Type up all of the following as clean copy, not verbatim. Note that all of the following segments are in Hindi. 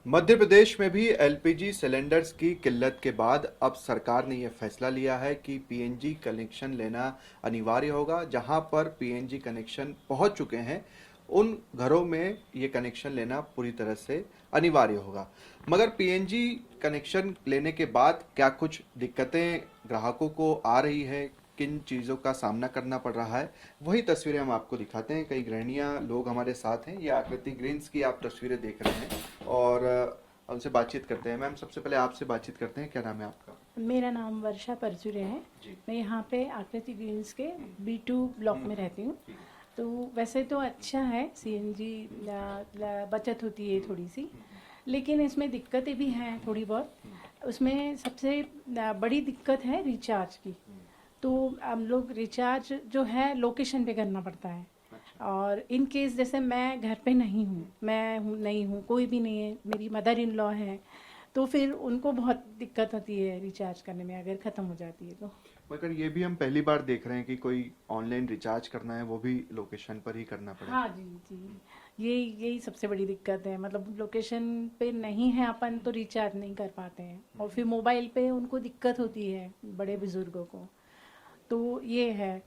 मध्य प्रदेश में भी एलपीजी सिलेंडर्स की किल्लत के बाद अब सरकार ने यह फैसला लिया है कि पीएनजी कनेक्शन लेना अनिवार्य होगा। जहां पर पीएनजी कनेक्शन पहुंच चुके हैं उन घरों में ये कनेक्शन लेना पूरी तरह से अनिवार्य होगा। मगर पीएनजी कनेक्शन लेने के बाद क्या कुछ दिक्कतें ग्राहकों को आ रही है, किन चीज़ों का सामना करना पड़ रहा है, वही तस्वीरें हम आपको दिखाते हैं। कई गृहिणियां लोग हमारे साथ हैं। ये आकृति ग्रीन्स की आप तस्वीरें देख रहे हैं और उनसे बातचीत करते हैं। मैम, सबसे पहले आपसे बातचीत करते हैं। क्या नाम है आपका? मेरा नाम वर्षा परचुरे है जी। मैं यहाँ पे आकृति ग्रीन्स के B2 ब्लॉक में रहती हूँ। तो वैसे तो अच्छा है, सीएनजी बचत होती है थोड़ी सी, लेकिन इसमें दिक्कतें भी हैं थोड़ी बहुत। उसमें सबसे बड़ी दिक्कत है रिचार्ज की। तो हम लोग रिचार्ज जो है लोकेशन पे करना पड़ता है। और इन केस जैसे मैं घर पे नहीं हूँ, नहीं हूँ, कोई भी नहीं है, मेरी मदर इन लॉ है, तो फिर उनको बहुत दिक्कत होती है रिचार्ज करने में अगर ख़त्म हो जाती है तो। मगर ये भी हम पहली बार देख रहे हैं कि कोई ऑनलाइन रिचार्ज करना है वो भी लोकेशन पर ही करना पड़े। हाँ जी जी, यही सबसे बड़ी दिक्कत है। मतलब लोकेशन पे नहीं है अपन तो रिचार्ज नहीं कर पाते हैं, और फिर मोबाइल पे उनको दिक्कत होती है बड़े बुजुर्गों को। तो ये है।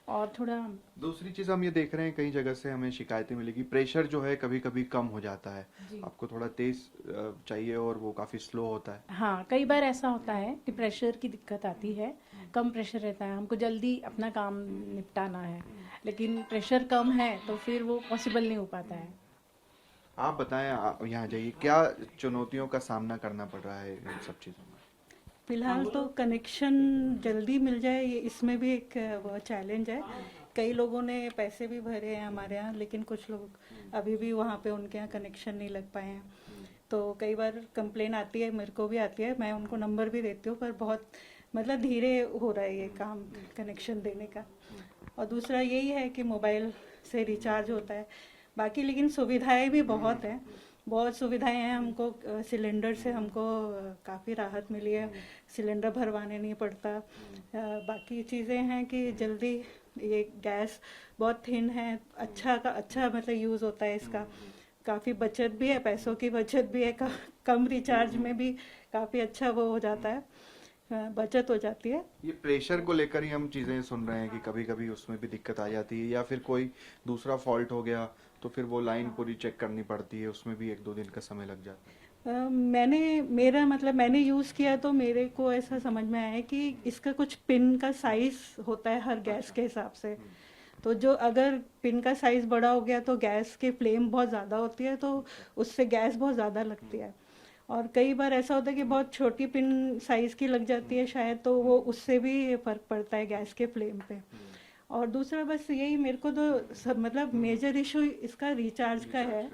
और थोड़ा दूसरी चीज हम ये देख रहे हैं, कई जगह से हमें शिकायतें मिलेगी, प्रेशर जो है कभी कभी कम हो जाता है। जी, आपको थोड़ा तेज चाहिए और वो काफी स्लो होता है। हाँ, कई बार ऐसा होता है कि प्रेशर की दिक्कत आती है। कम प्रेशर रहता है, हमको जल्दी अपना काम निपटाना है, लेकिन प्रेशर कम है तो फिर वो पॉसिबल नहीं हो पाता है। आप बताएं, यहाँ जाइए, क्या चुनौतियों का सामना करना पड़ रहा है इन सब चीजों में? फिलहाल तो कनेक्शन जल्दी मिल जाए, ये इसमें भी एक वो चैलेंज है। कई लोगों ने पैसे भी भरे हैं हमारे यहाँ, लेकिन कुछ लोग अभी भी वहाँ पे उनके यहाँ कनेक्शन नहीं लग पाए हैं। तो कई बार कंप्लेन आती है, मेरे को भी आती है, मैं उनको नंबर भी देती हूँ, पर बहुत मतलब धीरे हो रहा है ये काम कनेक्शन देने का। और दूसरा यही है कि मोबाइल से रिचार्ज होता है बाकी, लेकिन सुविधाएं भी बहुत हैं, बहुत सुविधाएं हैं। हमको सिलेंडर से हमको काफ़ी राहत मिली है, सिलेंडर भरवाने नहीं पड़ता। बाकी चीज़ें हैं कि जल्दी ये गैस बहुत थिन है, अच्छा का अच्छा मतलब यूज़ होता है इसका। काफ़ी बचत भी है, पैसों की बचत भी है, कम रिचार्ज में भी काफ़ी अच्छा वो हो जाता है, बचत हो जाती है। ये प्रेशर को लेकर ही हम चीजें सुन रहे हैं कि कभी कभी उसमें भी दिक्कत आ जाती है, या फिर कोई दूसरा फॉल्ट हो गया तो फिर वो लाइन पूरी चेक करनी पड़ती है, उसमें भी 1-2 दिन का समय लग जाता है। मैंने यूज़ किया तो मेरे को ऐसा समझ में आया है कि इसका कुछ पिन का साइज होता है हर गैस के हिसाब से। तो जो अगर पिन का साइज बड़ा हो गया तो गैस की फ्लेम बहुत ज़्यादा होती है, तो उससे गैस बहुत ज़्यादा लगती है। और कई बार ऐसा होता है कि बहुत छोटी पिन साइज की लग जाती है शायद, तो वो उससे भी फर्क पड़ता है गैस के फ्लेम पे। और दूसरा बस यही मेरे को तो सब मतलब मेजर इशू इसका रिचार्ज का है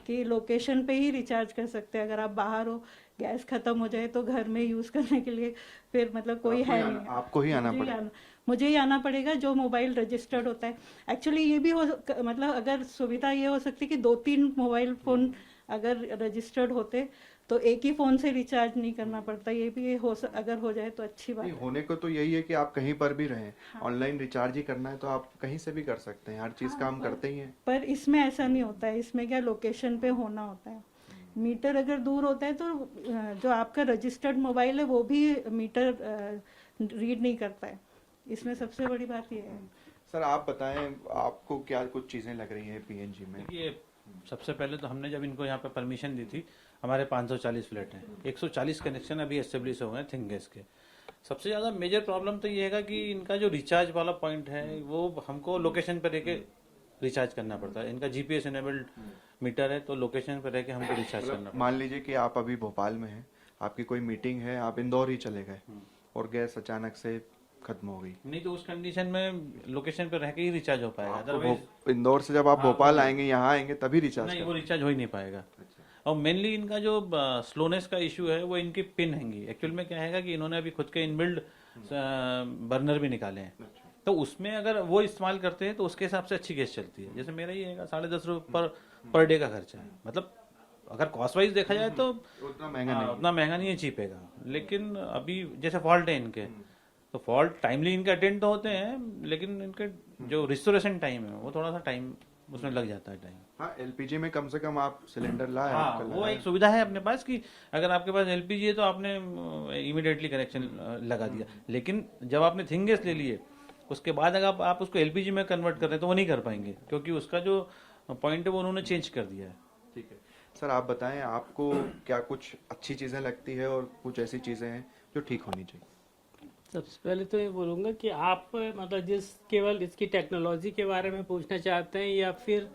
कि लोकेशन पे ही रिचार्ज कर सकते हैं। अगर आप बाहर हो, गैस खत्म हो जाए तो घर में यूज़ करने के लिए फिर मतलब कोई है नहीं। आपको ही आना मुझे ही पड़ेगा। मुझे ही आना पड़ेगा, जो मोबाइल रजिस्टर्ड होता है। एक्चुअली ये भी हो मतलब अगर सुविधा ये हो सकती है कि 2-3 मोबाइल फ़ोन अगर रजिस्टर्ड होते तो एक ही फ़ोन से रिचार्ज नहीं करना पड़ता। ये भी अगर हो जाए तो अच्छी बात नहीं, है। होने को तो यही है कि आप कहीं पर भी रहें, हाँ। ऑनलाइन रिचार्ज ही करना है तो आप कहीं से भी कर सकते हैं, हर चीज हाँ, का हम करते ही हैं। पर इसमें ऐसा नहीं होता है। इसमें क्या लोकेशन पे होना होता है। मीटर अगर दूर होता है तो जो आपका रजिस्टर्ड मोबाइल है वो भी मीटर रीड नहीं करता है। इसमें सबसे बड़ी बात ये है। सर, आप बताएं, आपको क्या कुछ चीजें लग रही हैं पीएनजी में? देखिए, सबसे पहले तो हमने जब इनको यहाँ पे परमिशन दी थी, हमारे 540 फ्लैट हैं, 140 कनेक्शन अभी एस्टेब्लिश हो गए हैं थिंक गैस के। सबसे ज़्यादा मेजर प्रॉब्लम तो ये है कि इनका जो रिचार्ज वाला पॉइंट है वो हमको लोकेशन पर रह के रिचार्ज करना पड़ता है। इनका जीपीएस एनेबल्ड मीटर है, तो लोकेशन पर रह के हमको रिचार्ज करना मतलब पड़ता मान लीजिए कि आप अभी भोपाल में हैं, आपकी कोई मीटिंग है, आप इंदौर ही चले गए और गैस अचानक से खत्म हो गई, है। नहीं तो उस कंडीशन में लोकेशन पर रह के ही रिचार्ज हो पाएगा, आपको अदरवाइज इंदौर से जब आप हाँ, भोपाल वो- आएंगे, यहाँ आएंगे तभी रिचार्ज नहीं, कर। वो रिचार्ज हो ही नहीं पाएगा। और मेनली इनका जो स्लोनेस का इशू है वो इनकी पिन हैंगी। एक्चुअल में क्या है कि इन्होंने अभी खुद के इनबिल्ड बर्नर भी निकाले हैं, तो उसमें अगर वो इस्तेमाल करते हैं तो उसके हिसाब से अच्छी गैस चलती है। जैसे मेरा ये है 10.5 रुपये पर डे का खर्चा है। मतलब अगर कॉस्ट वाइज देखा जाए तो उतना महंगा नहीं। उतना महंगा नहीं है, चीपेगा। लेकिन अभी जैसे फॉल्ट है इनके, तो फॉल्ट टाइमली इनके अटेंड तो होते हैं, लेकिन इनके जो रिस्टोरेशन टाइम है वो थोड़ा सा टाइम उसमें लग जाता है टाइम। हाँ, एलपीजी में कम से कम आप सिलेंडर लाए, हाँ, आपका वो लगा एक है। सुविधा है अपने पास कि अगर आपके पास एलपीजी है तो आपने इमीडिएटली कनेक्शन लगा दिया। लेकिन जब आपने थिंग गैस ले लिए उसके बाद अगर आप उसको एलपीजी में कन्वर्ट कर रहे हैं तो वो नहीं कर पाएंगे, क्योंकि उसका जो पॉइंट है वो उन्होंने चेंज कर दिया है। ठीक है सर, आप बताएं आपको क्या कुछ अच्छी चीजें लगती है और कुछ ऐसी चीजें हैं जो ठीक होनी चाहिए। सबसे पहले तो ये बोलूँगा कि आप मतलब केवल इसकी टेक्नोलॉजी के बारे में पूछना चाहते हैं या फिर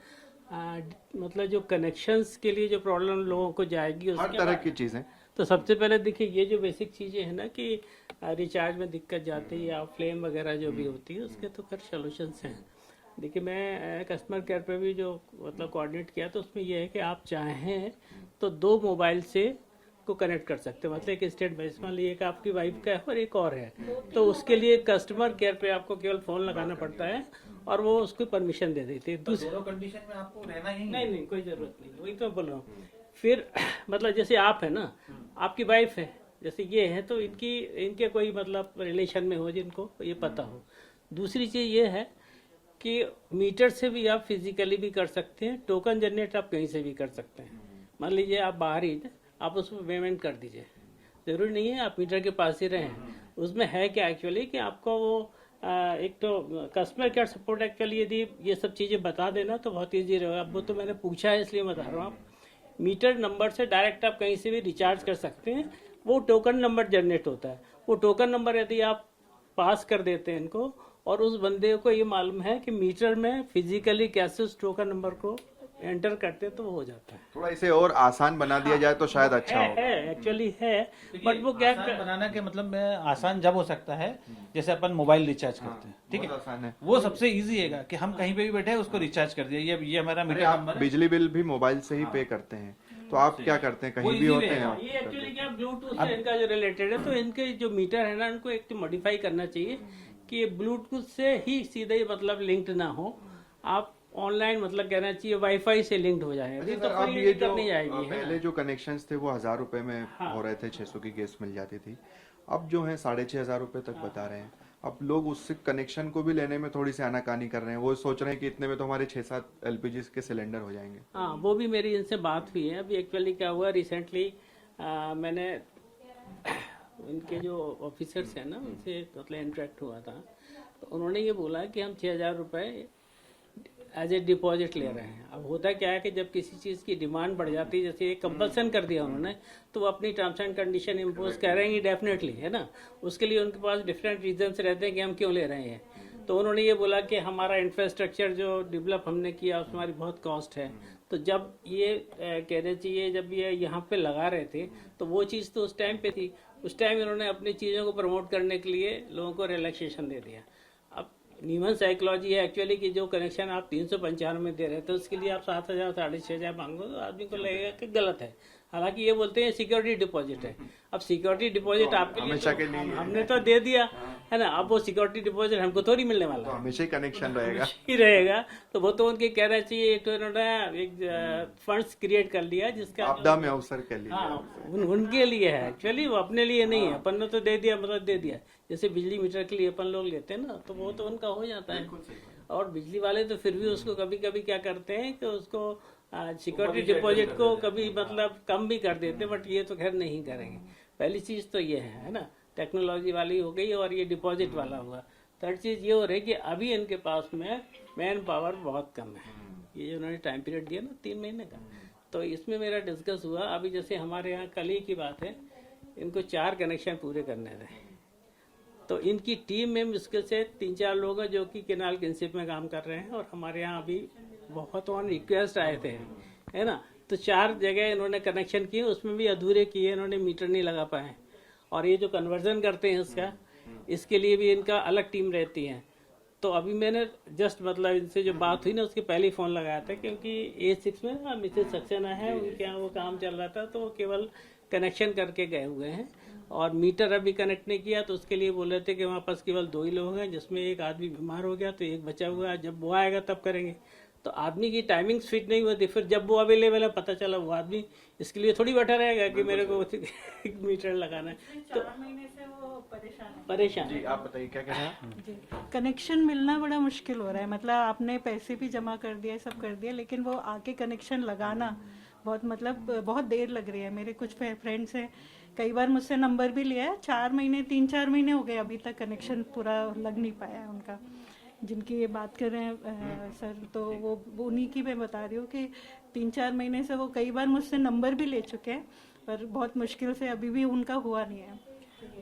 मतलब जो कनेक्शंस के लिए जो प्रॉब्लम लोगों को जाएगी हर उसके तरह बारे- की चीजें। तो सबसे पहले देखिए ये जो बेसिक चीज़ें हैं ना कि रिचार्ज में दिक्कत जाती है या फ्लेम वगैरह जो भी होती है उसके तो खैर सोल्यूशंस हैं। देखिए मैं कस्टमर केयर पे भी जो मतलब कोऑर्डिनेट किया तो उसमें ये है कि आप चाहें तो 2 मोबाइल से को कनेक्ट कर सकते हैं। मतलब एक स्टेट बेस मान लीजिए कि आपकी वाइफ का है और एक और है, तो उसके लिए कस्टमर केयर पे आपको केवल फ़ोन लगाना पड़ता है और वो उसको परमिशन दे देती है। दोनों कंडीशन में आपको रहना ही नहीं कोई ज़रूरत नहीं, वही तो बोल रहा हूँ। फिर मतलब जैसे आप है ना, आपकी वाइफ है, जैसे ये है तो इनके कोई मतलब रिलेशन में हो जिनको ये पता हो। दूसरी चीज़ ये है कि मीटर से भी आप फिजिकली भी कर सकते हैं, टोकन जनरेट आप कहीं से भी कर सकते हैं। मान लीजिए आप बाहर ही आप उसमें पेमेंट कर दीजिए, ज़रूरी नहीं है आप मीटर के पास ही रहें। उसमें है क्या एक्चुअली कि आपको वो एक तो कस्टमर केयर सपोर्ट एक्चुअली यदि ये सब चीज़ें बता देना तो बहुत ईजी रहेगा। अब वो तो मैंने पूछा है इसलिए बता रहा हूँ। आप मीटर नंबर से डायरेक्ट आप कहीं से भी रिचार्ज कर सकते हैं। वो टोकन नंबर जनरेट होता है, वो टोकन नंबर यदि आप पास कर देते हैं इनको और उस बंदे को ये मालूम है कि मीटर में फिजिकली कैसे उस टोकन नंबर को एंटर करते हैं तो वो हो जाता है। थोड़ा इसे और आसान बना दिया जाए तो शायद अच्छा हो। है एक्चुअली है, बट वो क्या आसान बनाना के मतलब में आसान जब हो सकता है जैसे अपन मोबाइल रिचार्ज करते हैं, ठीक है, बहुत आसान है। वो सबसे इजी है कि हम कहीं पे भी बैठे हैं उसको रिचार्ज कर दिया। ये हमारा अरे मीटर आप नंबर है। बिजली बिल भी मोबाइल से ही पे करते हैं, तो आप क्या करते हैं, वो कहीं भी easy होते way हैं है। आप ये करते एक्चुअली हैं। क्या ब्लूटूथ से इनका जो रिलेटेड है, तो इनके जो मीटर है ना इनको एक तो मॉडिफाई करना चाहिए कि ये ब्लूटूथ से ही सीधे मतलब लिंक्ड ना हो, आप ऑनलाइन मतलब कहना चाहिए वाईफाई से लिंक्ड हो जाए। अच्छा तो सर, अब फिर ये जो दिक्कत नहीं आएगी, है पहले ना? जो कनेक्शंस थे वो 1000 रुपए में हो रहे थे, 600 की गैस मिल जाती थी। अब जो है 6500 रुपए तक बता रहे हैं। अब लोग उससे कनेक्शन को भी लेने में थोड़ी सी आनाकानी कर रहे हैं। वो सोच रहे हैं कि इतने में तो हमारे 6-7 एलपीजी के सिलेंडर हो जाएंगे। हाँ, वो भी मेरी इनसे बात हुई है। अभी एक्चुअली क्या हुआ रिसेंटली मैंने इनके जो ऑफिसर्स हैं ना उनसे मतलब इंटरेक्ट हुआ था, तो उन्होंने ये बोला कि हम 6000 रुपये एज ए डिपॉजिट ले रहे हैं। अब होता क्या है कि जब किसी चीज़ की डिमांड बढ़ जाती है, जैसे एक कंपल्सन कर दिया उन्होंने, तो वो अपनी टर्म्स एंड कंडीशन इम्पोज करेंगे डेफिनेटली, है ना। उसके लिए उनके पास डिफरेंट रीजंस रहते हैं कि हम क्यों ले रहे हैं। तो उन्होंने ये बोला कि हमारा इंफ्रास्ट्रक्चर जो डेवलप हमने किया उसमें हमारी बहुत कॉस्ट है। तो जब ये कहना चाहिए जब ये यहाँ पे लगा रहे थे तो वो चीज़ तो उस टाइम पे थी, उस टाइम इन्होंने अपनी चीज़ों को प्रमोट करने के लिए लोगों को रिलैक्सेशन दे दिया। अब ह्यूमन साइकोलॉजी है एक्चुअली कि जो कनेक्शन आप 395 में दे रहे हैं तो उसके लिए आप 7000 6500 मांगो तो आदमी को लगेगा कि गलत है। हालांकि ये बोलते हैं सिक्योरिटी डिपॉजिट है। अब सिक्योरिटी डिपॉजिट आपके लिए हमेशा तो के लिए हमने तो दे दिया है ना, अब वो सिक्योरिटी डिपॉजिट हमको थोड़ी मिलने वाला तो है, हमेशा ही कनेक्शन रहेगा। ही रहेगा। तो वो तो उनके कहना चाहिए एक तो इन्होंने एक फंड्स क्रिएट कर लिया जिसका आपदा में अवसर के लिए। हाँ उनके लिए है एक्चुअली, वो अपने लिए नहीं है। अपन ने तो दे दिया मतलब दे दिया। जैसे बिजली मीटर के लिए अपन लोग लेते हैं ना, तो वो तो उनका हो जाता है। और बिजली वाले तो फिर भी उसको कभी कभी क्या करते हैं कि उसको सिक्योरिटी डिपॉजिट को कभी मतलब कम भी कर देते, बट ये तो खैर नहीं करेंगे। पहली चीज तो ये है ना, टेक्नोलॉजी वाली हो गई और ये डिपॉजिट वाला हुआ। थर्ड चीज ये हो रही है कि अभी इनके पास में मैन पावर बहुत कम है। ये जो उन्होंने टाइम पीरियड दिया ना 3 महीने का, तो इसमें मेरा डिस्कस हुआ। अभी जैसे हमारे यहाँ कल ही की बात है, इनको 4 कनेक्शन पूरे करने थे, तो इनकी टीम में मुश्किल से 3-4 लोग हैं जो कि केनाल किनशिप में काम कर रहे हैं। और हमारे यहाँ अभी बहुत ऑन रिक्वेस्ट आए थे, है ना। तो 4 जगह इन्होंने कनेक्शन किए, उसमें भी अधूरे किए, इन्होंने मीटर नहीं लगा पाए। और ये जो कन्वर्जन करते हैं इसका, इसके लिए भी इनका अलग टीम रहती है। तो अभी मैंने जस्ट मतलब इनसे जो बात हुई ना उसके पहले ही फ़ोन लगाया था, क्योंकि A6 में ना मिसेज सक्सेना है, उनके यहाँ वो काम चल रहा था, तो वो केवल कनेक्शन करके गए हुए हैं और मीटर अभी कनेक्ट नहीं किया। तो उसके लिए बोल रहे थे कि हमारे पास केवल 2 ही लोग हैं, जिसमें एक आदमी बीमार हो गया तो एक बचा हुआ है, जब वो आएगा तब करेंगे। तो आदमी की टाइमिंग फिट नहीं होती, फिर जब वो अवेलेबल है पता चला वो आदमी इसके लिए थोड़ी बैठा रहेगा कि मेरे को मीटर लगाना है। तो 4 महीने से वो परेशान जी आप बताइए क्या कह रहे हैं। जी कनेक्शन मिलना बड़ा मुश्किल हो रहा है, मतलब आपने पैसे भी जमा कर दिया, सब कर दिया, लेकिन वो आके कनेक्शन लगाना बहुत मतलब बहुत देर लग रही है। मेरे कुछ फ्रेंड्स हैं, कई बार मुझसे नंबर भी लिया है, 4 महीने 3-4 महीने हो गए, अभी तक कनेक्शन पूरा लग नहीं पाया है उनका। जिनकी ये बात कर रहे हैं सर, तो वो उन्हीं की मैं बता रही हूँ कि 3-4 महीने से वो कई बार मुझसे नंबर भी ले चुके हैं, पर बहुत मुश्किल से अभी भी उनका हुआ नहीं है।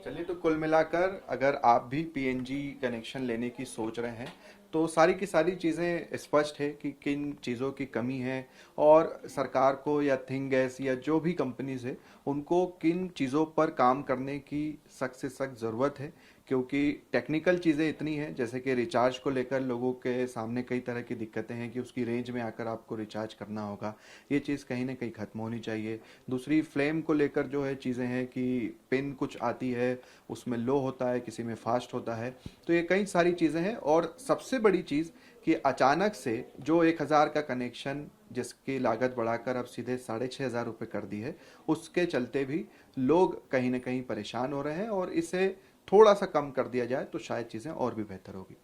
चलिए, तो कुल मिलाकर अगर आप भी पीएनजी कनेक्शन लेने की सोच रहे हैं तो सारी की सारी चीज़ें स्पष्ट है कि किन चीज़ों की कमी है और सरकार को या थिंग गैस या जो भी कंपनीज है उनको किन चीज़ों पर काम करने की सख्त से सख्त ज़रूरत है, क्योंकि टेक्निकल चीज़ें इतनी हैं, जैसे कि रिचार्ज को लेकर लोगों के सामने कई तरह की दिक्कतें हैं कि उसकी रेंज में आकर आपको रिचार्ज करना होगा, ये चीज़ कहीं ना कहीं ख़त्म होनी चाहिए। दूसरी फ्लेम को लेकर जो है चीज़ें हैं कि पिन कुछ आती है उसमें लो होता है, किसी में फास्ट होता है, तो ये कई सारी चीज़ें हैं। और सबसे बड़ी चीज़ कि अचानक से जो 1000 का कनेक्शन जिसकी लागत बढ़ाकर अब सीधे 6500 रुपये कर दी है, उसके चलते भी लोग कहीं ना कहीं परेशान हो रहे हैं और इसे थोड़ा सा कम कर दिया जाए तो शायद चीज़ें और भी बेहतर होगी।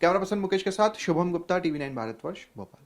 कैमरा पर्सन मुकेश के साथ शुभम गुप्ता, TV9 भारतवर्ष, भोपाल।